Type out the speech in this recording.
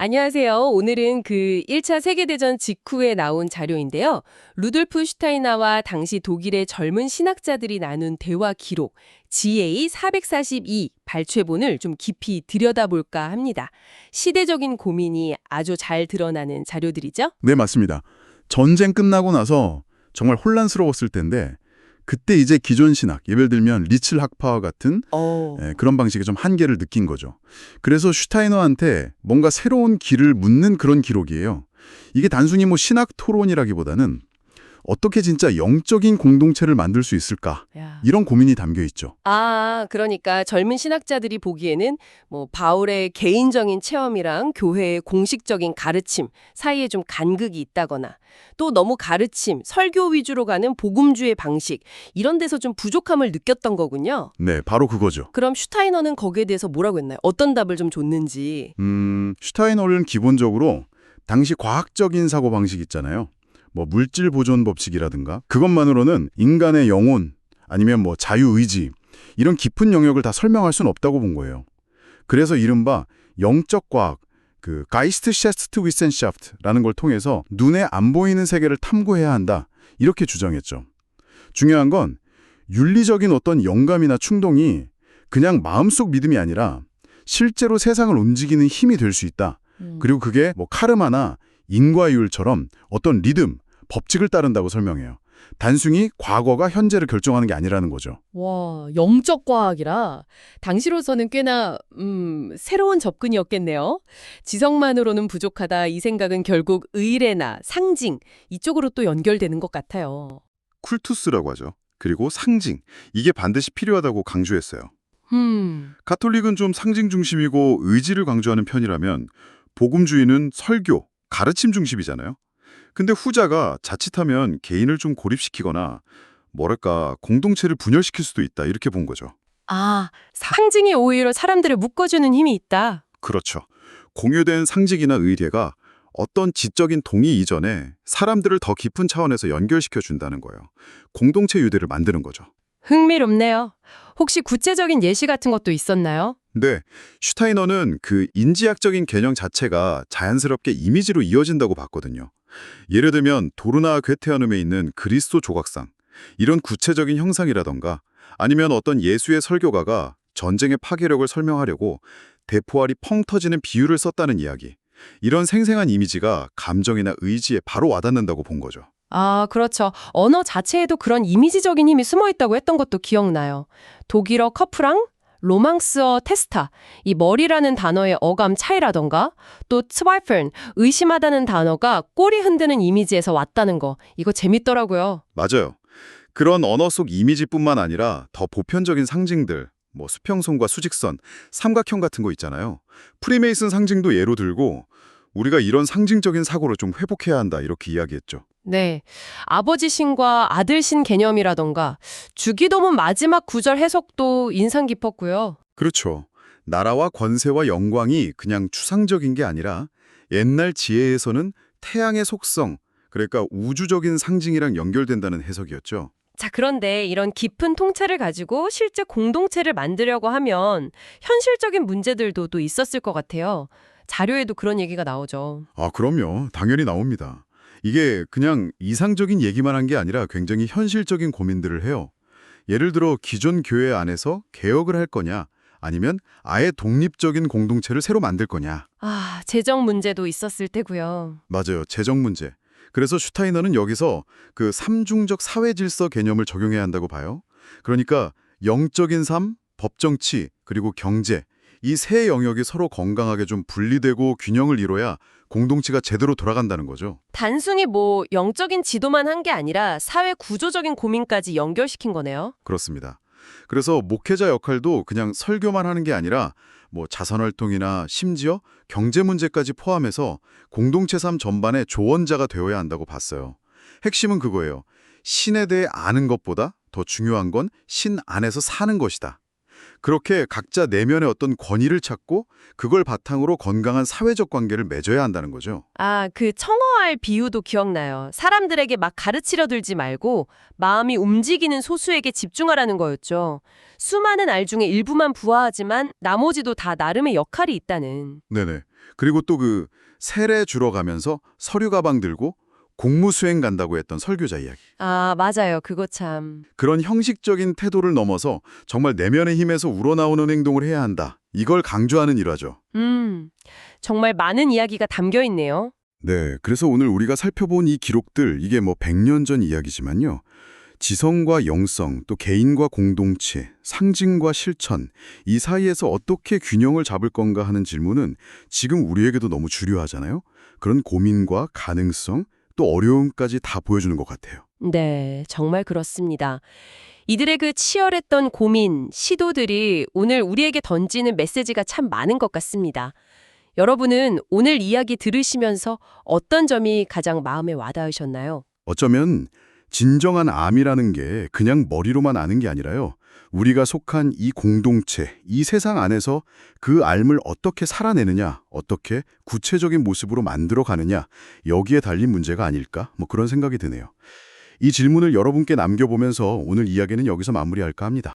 안녕하세요. 오늘은 그 1차 세계대전 직후에 나온 자료인데요. 루돌프 슈타이너와 당시 독일의 젊은 신학자들이 나눈 대화 기록 GA442 발췌본을 좀 깊이 들여다볼까 합니다. 시대적인 고민이 아주 잘 드러나는 자료들이죠. 네, 맞습니다. 전쟁 끝나고 나서 정말 혼란스러웠을 텐데 그때 이제 기존 신학, 예를 들면 리츠 학파와 같은 그런 방식의 좀 한계를 느낀 거죠. 그래서 슈타이너한테 뭔가 새로운 길을 묻는 그런 기록이에요. 이게 단순히 뭐 신학 토론이라기보다는 어떻게 진짜 영적인 공동체를 만들 수 있을까? 야. 이런 고민이 담겨 있죠. 그러니까 젊은 신학자들이 보기에는 뭐 바울의 개인적인 체험이랑 교회의 공식적인 가르침 사이에 좀 간극이 있다거나 또 너무 가르침, 설교 위주로 가는 복음주의 방식 이런 데서 좀 부족함을 느꼈던 거군요. 네, 바로 그거죠. 그럼 슈타이너는 거기에 대해서 뭐라고 했나요? 어떤 답을 좀 줬는지. 슈타이너는 기본적으로 당시 과학적인 사고방식 있잖아요. 뭐 물질 보존 법칙이라든가 그것만으로는 인간의 영혼 아니면 뭐 자유의지 이런 깊은 영역을 다 설명할 수는 없다고 본 거예요. 그래서 이른바 영적 과학, 그 Geisteschaftwissenschaft라는 걸 통해서 눈에 안 보이는 세계를 탐구해야 한다 이렇게 주장했죠. 중요한 건 윤리적인 어떤 영감이나 충동이 그냥 마음속 믿음이 아니라 실제로 세상을 움직이는 힘이 될 수 있다. 그리고 그게 뭐 카르마나 인과율처럼 어떤 리듬, 법칙을 따른다고 설명해요. 단순히 과거가 현재를 결정하는 게 아니라는 거죠. 와, 영적 과학이라 당시로서는 꽤나 새로운 접근이었겠네요. 지성만으로는 부족하다 이 생각은 결국 의례나 상징 이쪽으로 또 연결되는 것 같아요. 쿨투스라고 하죠. 그리고 상징, 이게 반드시 필요하다고 강조했어요. 가톨릭은 좀 상징 중심이고 의지를 강조하는 편이라면 복음주의는 설교, 가르침 중심이잖아요. 근데 후자가 자칫하면 개인을 좀 고립시키거나 뭐랄까 공동체를 분열시킬 수도 있다 이렇게 본 거죠. 상징이 오히려 사람들을 묶어주는 힘이 있다. 그렇죠. 공유된 상징이나 의례가 어떤 지적인 동의 이전에 사람들을 더 깊은 차원에서 연결시켜 준다는 거예요. 공동체 유대를 만드는 거죠. 흥미롭네요. 혹시 구체적인 예시 같은 것도 있었나요? 네, 슈타이너는 그 인지학적인 개념 자체가 자연스럽게 이미지로 이어진다고 봤거든요. 예를 들면 도르나 괴테아눔에 있는 그리스도 조각상, 이런 구체적인 형상이라던가 아니면 어떤 예수의 설교가가 전쟁의 파괴력을 설명하려고 대포알이 펑 터지는 비유를 썼다는 이야기. 이런 생생한 이미지가 감정이나 의지에 바로 와닿는다고 본 거죠. 그렇죠. 언어 자체에도 그런 이미지적인 힘이 숨어 있다고 했던 것도 기억나요. 독일어 커프랑 로망스어 테스타, 이 머리라는 단어의 어감 차이라던가 또 zweifeln, 의심하다는 단어가 꼬리 흔드는 이미지에서 왔다는 거, 이거 재밌더라고요. 맞아요. 그런 언어 속 이미지뿐만 아니라 더 보편적인 상징들, 뭐 수평선과 수직선, 삼각형 같은 거 있잖아요. 프리메이슨 상징도 예로 들고 우리가 이런 상징적인 사고를 좀 회복해야 한다 이렇게 이야기했죠. 네, 아버지 신과 아들 신 개념이라던가 주기도문 마지막 구절 해석도 인상 깊었고요. 그렇죠. 나라와 권세와 영광이 그냥 추상적인 게 아니라 옛날 지혜에서는 태양의 속성, 그러니까 우주적인 상징이랑 연결된다는 해석이었죠. 자, 그런데 이런 깊은 통찰을 가지고 실제 공동체를 만들려고 하면 현실적인 문제들도 또 있었을 것 같아요. 자료에도 그런 얘기가 나오죠. 그럼요. 당연히 나옵니다. 이게 그냥 이상적인 얘기만 한 게 아니라 굉장히 현실적인 고민들을 해요. 예를 들어 기존 교회 안에서 개혁을 할 거냐 아니면 아예 독립적인 공동체를 새로 만들 거냐. 재정 문제도 있었을 테고요. 맞아요. 재정 문제. 그래서 슈타이너는 여기서 그 삼중적 사회 질서 개념을 적용해야 한다고 봐요. 그러니까 영적인 삶, 법정치, 그리고 경제 이 세 영역이 서로 건강하게 좀 분리되고 균형을 이뤄야 공동체가 제대로 돌아간다는 거죠. 단순히 뭐 영적인 지도만 한 게 아니라 사회 구조적인 고민까지 연결시킨 거네요. 그렇습니다. 그래서 목회자 역할도 그냥 설교만 하는 게 아니라 뭐 자선활동이나 심지어 경제 문제까지 포함해서 공동체 삶 전반의 조언자가 되어야 한다고 봤어요. 핵심은 그거예요. 신에 대해 아는 것보다 더 중요한 건 신 안에서 사는 것이다. 그렇게 각자 내면의 어떤 권위를 찾고 그걸 바탕으로 건강한 사회적 관계를 맺어야 한다는 거죠. 그 청어알 비유도 기억나요. 사람들에게 막 가르치려 들지 말고 마음이 움직이는 소수에게 집중하라는 거였죠. 수많은 알 중에 일부만 부화하지만 나머지도 다 나름의 역할이 있다는. 네네. 그리고 또 그 세례 주러 가면서 서류 가방 들고 공무수행 간다고 했던 설교자 이야기. 아, 맞아요. 그거 참. 그런 형식적인 태도를 넘어서 정말 내면의 힘에서 우러나오는 행동을 해야 한다. 이걸 강조하는 일화죠. 정말 많은 이야기가 담겨 있네요. 네, 그래서 오늘 우리가 살펴본 이 기록들, 이게 뭐 100년 전 이야기지만요. 지성과 영성, 또 개인과 공동체, 상징과 실천, 이 사이에서 어떻게 균형을 잡을 건가 하는 질문은 지금 우리에게도 너무 중요하잖아요. 그런 고민과 가능성, 또 어려움까지 다 보여주는 것 같아요. 네, 정말 그렇습니다. 이들의 그 치열했던 고민, 시도들이 오늘 우리에게 던지는 메시지가 참 많은 것 같습니다. 여러분은 오늘 이야기 들으시면서 어떤 점이 가장 마음에 와닿으셨나요? 어쩌면 진정한 암이라는 게 그냥 머리로만 아는 게 아니라요. 우리가 속한 이 공동체, 이 세상 안에서 그 삶을 어떻게 살아내느냐, 어떻게 구체적인 모습으로 만들어가느냐, 여기에 달린 문제가 아닐까? 뭐 그런 생각이 드네요. 이 질문을 여러분께 남겨보면서 오늘 이야기는 여기서 마무리할까 합니다.